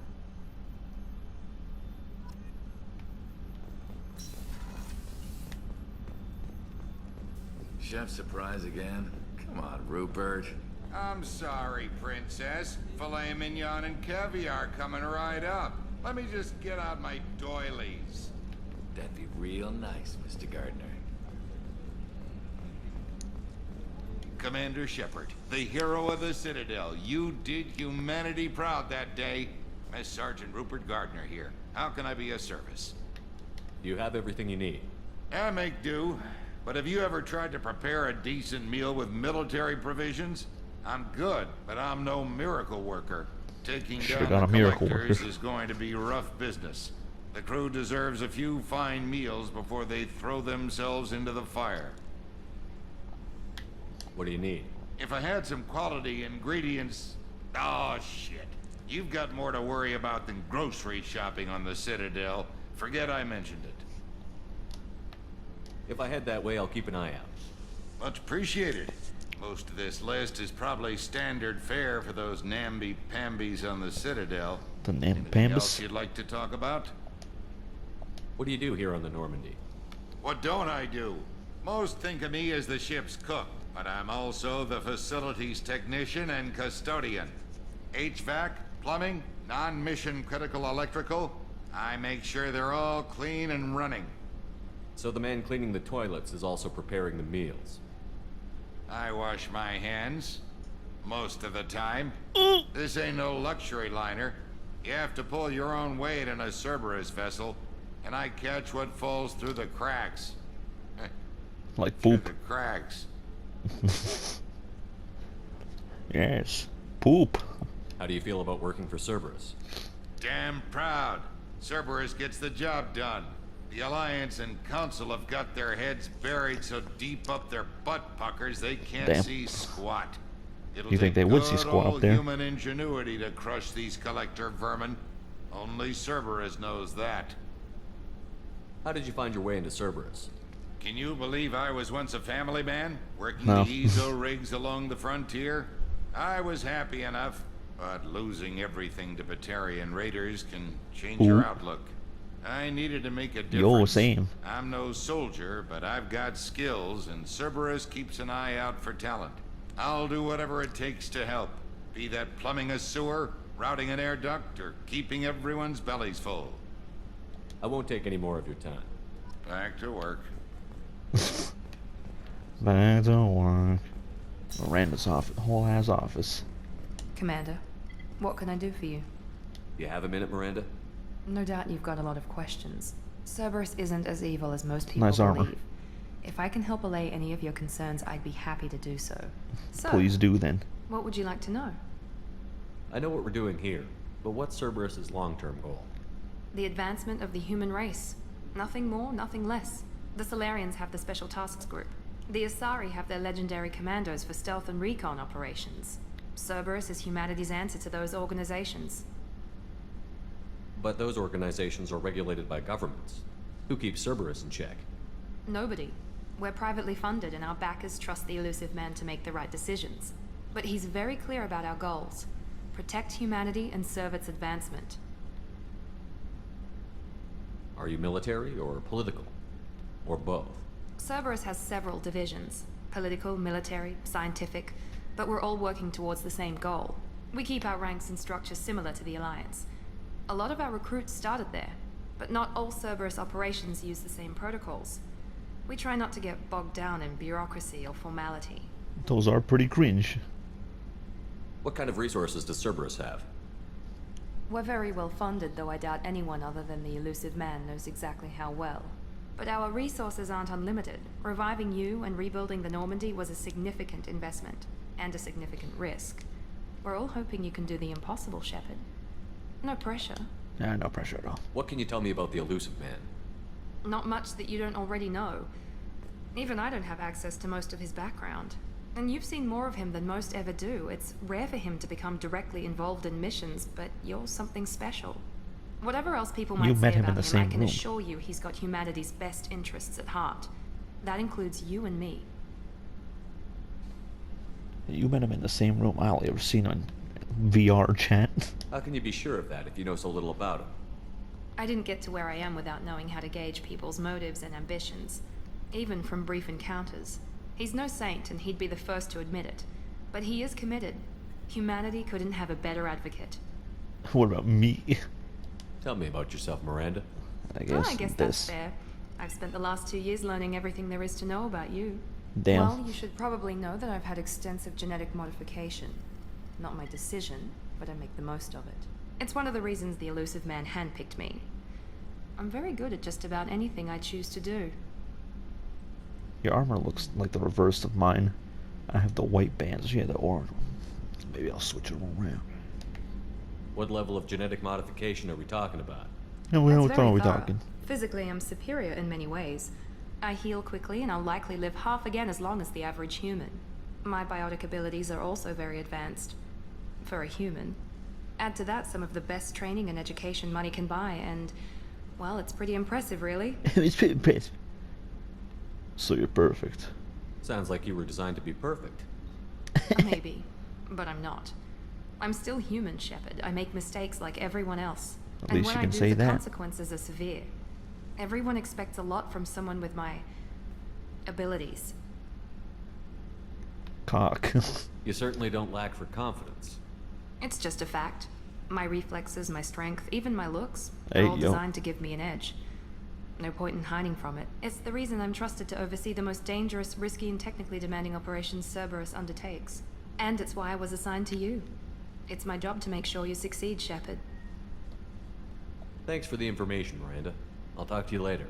S18: Chef surprise again? Come on, Rupert.
S19: I'm sorry, Princess. Filet mignon and caviar coming right up. Let me just get out my doilies.
S18: That'd be real nice, Mr. Gardner.
S19: Commander Shepard, the hero of the Citadel. You did humanity proud that day. Mess Sergeant Rupert Gardner here. How can I be of service?
S10: You have everything you need.
S19: I make do. But have you ever tried to prepare a decent meal with military provisions? I'm good, but I'm no miracle worker. Taking
S1: Should've
S19: down
S1: got
S19: the
S1: a miracle
S19: collectors
S1: worker.
S19: is going to be rough business. The crew deserves a few fine meals before they throw themselves into the fire.
S10: What do you need?
S19: If I had some quality ingredients... Oh, shit. You've got more to worry about than grocery shopping on the Citadel. Forget I mentioned it.
S10: If I head that way, I'll keep an eye out.
S19: Much appreciated. Most of this list is probably standard fare for those namby-pambies on the Citadel.
S1: The
S19: Anything else
S1: namby-pambas?
S19: you'd like to talk about?
S10: What do you do here on the Normandy?
S19: What don't I do? Most think of me as the ship's cook, but I'm also the facilities technician and custodian. HVAC, plumbing, non-mission critical electrical. I make sure they're all clean and running.
S10: So the man cleaning the toilets is also preparing the meals.
S19: I wash my hands. Most of the time. This ain't no luxury liner. You have to pull your own weight in a Cerberus vessel, and I catch what falls through the cracks.
S1: Like
S19: Through
S1: poop.
S19: the cracks.
S1: Yes. Poop.
S10: How do you feel about working for Cerberus?
S19: Damn proud. Cerberus gets the job done. The Alliance and Council have got their heads buried so deep up their butt puckers they can't
S1: Damn.
S19: see squat. It'll
S1: You think
S19: take
S1: they would see
S19: good
S1: squat up
S19: old
S1: there?
S19: human ingenuity to crush these collector vermin. Only Cerberus knows that.
S10: How did you find your way into Cerberus?
S19: Can you believe I was once a family man, working
S1: No.
S19: the ezo rigs along the frontier? I was happy enough, but losing everything to Batarian raiders can change
S1: Ooh.
S19: your outlook. I needed to make a difference.
S1: Yo, same.
S19: I'm no soldier, but I've got skills, and Cerberus keeps an eye out for talent. I'll do whatever it takes to help, be that plumbing a sewer, routing an air duct, or keeping everyone's bellies full.
S10: I won't take any more of your time.
S19: Back to work.
S1: Back to work. Miranda's office. Whole ass office.
S6: Commander, what can I do for you?
S10: You have a minute, Miranda?
S6: No doubt you've got a lot of questions. Cerberus isn't as evil as most people
S1: Nice armor.
S6: believe. If I can help allay any of your concerns, I'd be happy to do so. So,
S1: Please do then.
S6: what would you like to know?
S10: I know what we're doing here, but what's Cerberus's long-term goal?
S6: The advancement of the human race. Nothing more, nothing less. The Solarians have the Special Tasks Group. The Asari have their legendary commandos for stealth and recon operations. Cerberus is humanity's answer to those organizations.
S10: But those organizations are regulated by governments. Who keeps Cerberus in check?
S6: Nobody. We're privately funded and our backers trust the elusive man to make the right decisions. But he's very clear about our goals. Protect humanity and serve its advancement.
S10: Are you military or political? Or both?
S6: Cerberus has several divisions. Political, military, scientific, but we're all working towards the same goal. We keep our ranks and structure similar to the Alliance. A lot of our recruits started there, but not all Cerberus operations use the same protocols. We try not to get bogged down in bureaucracy or formality.
S1: Those are pretty cringe.
S10: What kind of resources does Cerberus have?
S6: We're very well funded, though I doubt anyone other than the elusive man knows exactly how well. But our resources aren't unlimited. Reviving you and rebuilding the Normandy was a significant investment, and a significant risk. We're all hoping you can do the impossible, Shepard. No pressure.
S1: Yeah, no pressure at all.
S10: What can you tell me about the elusive man?
S6: Not much that you don't already know. Even I don't have access to most of his background. And you've seen more of him than most ever do. It's rare for him to become directly involved in missions, but you're something special. Whatever else people might
S1: You
S6: say
S1: met him
S6: about
S1: in the
S6: I
S1: same
S6: can
S1: room.
S6: assure you he's got humanity's best interests at heart. That includes you and me.
S1: You met him in the same room I'll ever seen on VR chat.
S10: How can you be sure of that if you know so little about him?
S6: I didn't get to where I am without knowing how to gauge people's motives and ambitions, even from brief encounters. He's no saint, and he'd be the first to admit it. But he is committed. Humanity couldn't have a better advocate.
S1: What about me?
S10: Tell me about yourself, Miranda.
S1: I guess
S6: that's
S1: this.
S6: fair. I've spent the last 2 years learning everything there is to know about you.
S1: Damn.
S6: Well, you should probably know that I've had extensive genetic modification. Not my decision, but I make the most of it. It's one of the reasons the elusive man handpicked me. I'm very good at just about anything I choose to do.
S1: Your armor looks like the reverse of mine. I have the white bands. You have the orange. Maybe I'll switch it around.
S10: What level of genetic modification are we talking about?
S1: No, we know
S6: That's
S1: what
S6: very
S1: we're
S6: thorough.
S1: talking.
S6: Physically, I'm superior in many ways. I heal quickly, and I'll likely live half again as long as the average human. My biotic abilities are also very advanced. For a human. Add to that some of the best training and education money can buy, and, well, it's pretty impressive, really.
S1: It's pretty impressive. So you're perfect.
S10: Sounds like you were designed to be perfect.
S6: Maybe, but I'm not. I'm still human, Shepard. I make mistakes like everyone else.
S1: At
S6: And
S1: least
S6: when
S1: you
S6: I
S1: can
S6: do,
S1: say
S6: the
S1: that.
S6: consequences are severe. Everyone expects a lot from someone with my abilities.
S1: Cock.
S10: You certainly don't lack for confidence.
S6: It's just a fact. My reflexes, my strength, even my looks,
S1: Hey,
S6: are all
S1: yo.
S6: designed to give me an edge. No point in hiding from it. It's the reason I'm trusted to oversee the most dangerous, risky, and technically demanding operations Cerberus undertakes. And it's why I was assigned to you. It's my job to make sure you succeed, Shepard.
S10: Thanks for the information, Miranda. I'll talk to you later.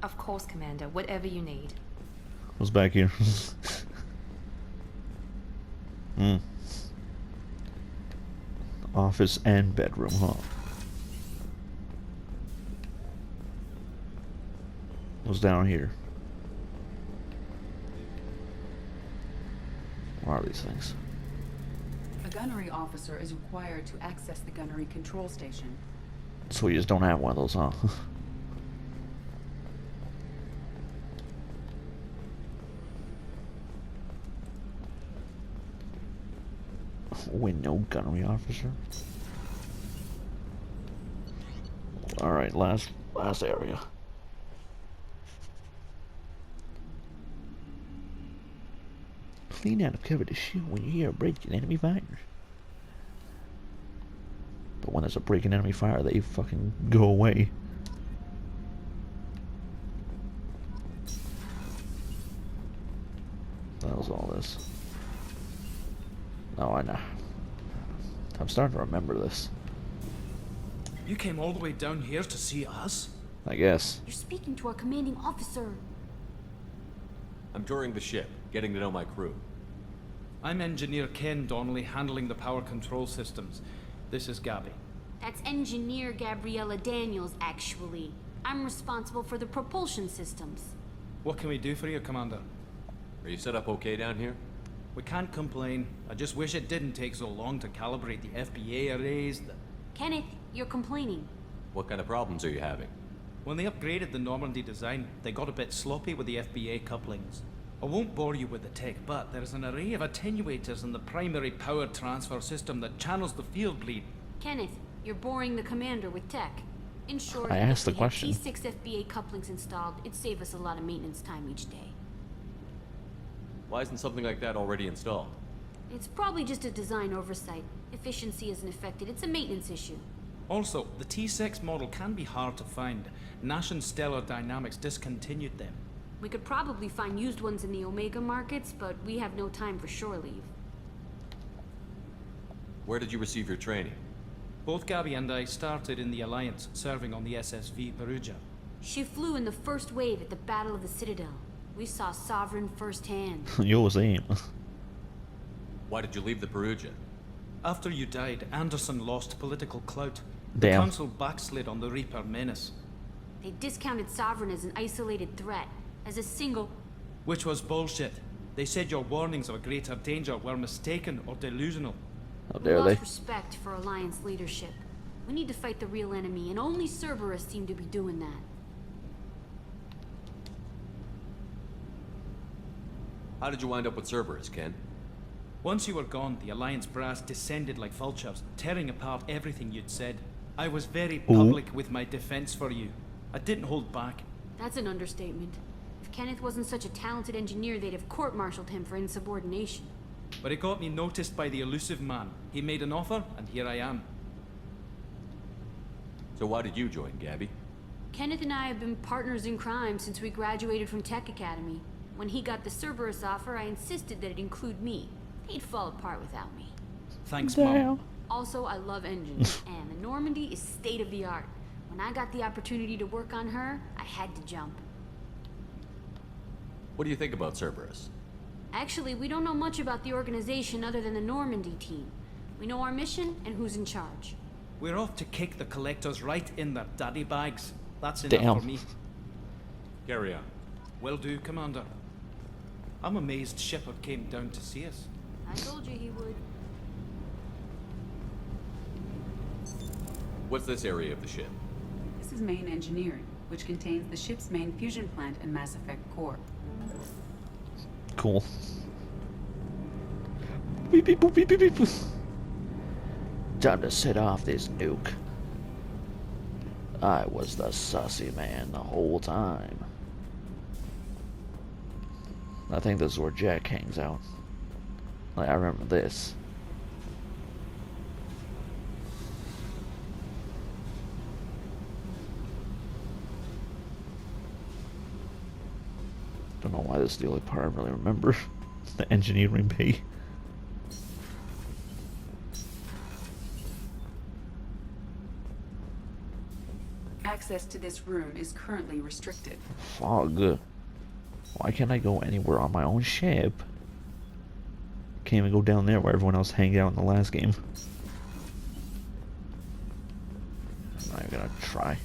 S6: Of course, Commander. Whatever you need.
S1: What's back here? Office and bedroom, huh? What's down here? What are these things?
S12: A gunnery officer is required to access the gunnery control station.
S1: So you just don't have one of those, huh? Window gunnery officer. Alright, last area. Clean out of cover to shoot when you hear a break in enemy fire. But when there's a break in enemy fire, they fucking go away. That was all this. No, I know. I'm starting to remember this.
S8: You came all the way down here to see us?
S1: I guess.
S14: You're speaking to our commanding officer.
S10: I'm touring the ship, getting to know my crew.
S8: I'm Engineer Ken Donnelly, handling the power control systems. This is Gabby.
S14: That's Engineer Gabriella Daniels, actually. I'm responsible for the propulsion systems.
S8: What can we do for you, Commander?
S10: Are you set up okay down here?
S8: We can't complain. I just wish it didn't take so long to calibrate the FBA arrays.
S14: Kenneth, you're complaining.
S10: What kind of problems are you having?
S8: When they upgraded the Normandy design, they got a bit sloppy with the FBA couplings. I won't bore you with the tech, but there's an array of attenuators in the primary power transfer system that channels the field bleed.
S14: Kenneth, you're boring the commander with tech. In short,
S1: I asked
S14: if
S1: the
S14: we
S1: question.
S14: had T6 FBA couplings installed, it'd save us a lot of maintenance time each day.
S10: Why isn't something like that already installed?
S14: It's probably just a design oversight. Efficiency isn't affected, it's a maintenance issue.
S8: Also, the T6 model can be hard to find. Nash and Stellar Dynamics discontinued them.
S14: We could probably find used ones in the Omega markets, but we have no time for shore leave.
S10: Where did you receive your training?
S8: Both Gabby and I started in the Alliance, serving on the SSV Perugia.
S14: She flew in the first wave at the Battle of the Citadel. We saw Sovereign firsthand.
S1: You was aim.
S10: Why did you leave the Perugia?
S8: After you died, Anderson lost political clout. The
S1: Damn.
S8: Council backslid on the Reaper menace.
S14: They discounted Sovereign as an isolated threat, as a single...
S8: Which was bullshit. They said your warnings of a greater danger were mistaken or delusional.
S1: How
S14: We
S1: dare
S14: lost
S1: they?
S14: respect for Alliance leadership.
S20: We need to fight the real enemy, and only Cerberus seem to be doing that.
S10: How did you wind up with Cerberus, Ken?
S8: Once you were gone, the Alliance brass descended like vultures, tearing apart everything you'd said. I was very public with my defense for you. I didn't hold back.
S20: That's an understatement. If Kenneth wasn't such a talented engineer, they'd have court-martialed him for insubordination.
S8: But it got me noticed by the elusive man. He made an offer, and here I am.
S10: So why did you join, Gabby?
S20: Kenneth and I have been partners in crime since we graduated from Tech Academy. When he got the Cerberus offer, I insisted that it include me. They'd fall apart without me.
S8: Thanks, Mom.
S20: Also, I love engines, and the Normandy is state-of-the-art. When I got the opportunity to work on her, I had to jump.
S10: What do you think about Cerberus?
S20: Actually, we don't know much about the organization other than the Normandy team. We know our mission and who's in charge.
S8: We're off to kick the Collectors right in their daddy bags. That's enough for me.
S10: Carry on.
S8: Will do, Commander. I'm amazed Shepard came down to see us.
S20: I told you he would.
S10: What's this area of the ship?
S12: This is main engineering, which contains the ship's main fusion plant and Mass Effect core.
S1: Cool. Beep, beep, boop, beep, beep, beep, boop. Time to set off this nuke. I was the sussy man the whole time. I think this is where Jack hangs out. Like, I remember this. Don't know why this is the only part I really remember. The engineering bay.
S12: Access to this room is currently restricted.
S1: Fog. Why can't I go anywhere on my own ship? Can't even go down there where everyone else hanged out in the last game. I'm not even gonna try.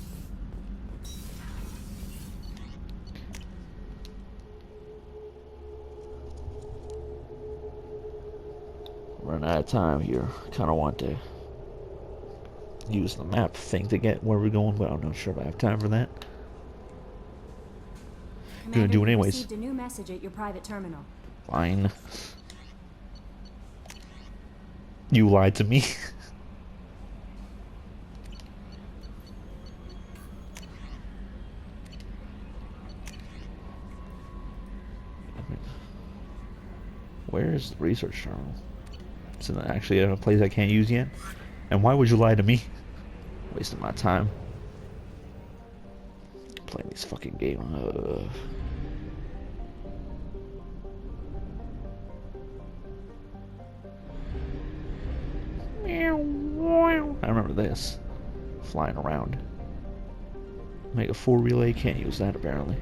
S1: Running out of time here. Kinda want to use the map thing to get where we're going, but I'm not sure if I have time for that. Gonna do it anyways.
S14: Received a new message at your private terminal.
S1: Fine. You lied to me. Where is the research terminal? It's actually a place I can't use yet. And why would you lie to me? Wasting my time. Playing this fucking game. I remember this. Flying around. Mega 4 relay, can't use that apparently.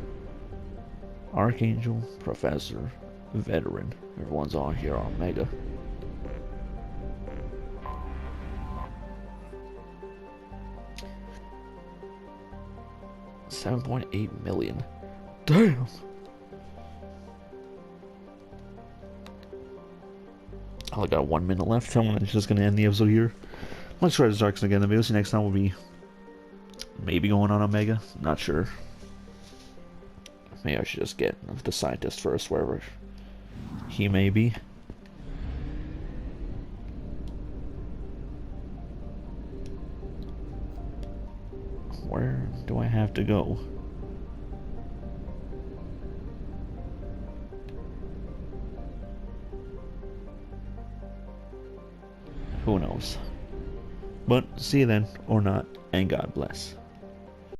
S1: Archangel, Professor, Veteran. Everyone's on here on Mega. $7.8 million. Damn. I only got 1 minute left. I'm just gonna end the episode here. Let's try to DarkSideNick again. The video next time will be maybe going on Omega. Not sure. Maybe I should just get the scientist first, wherever he may be. Where do I have to go? Who knows? But see you then, or not, and God bless.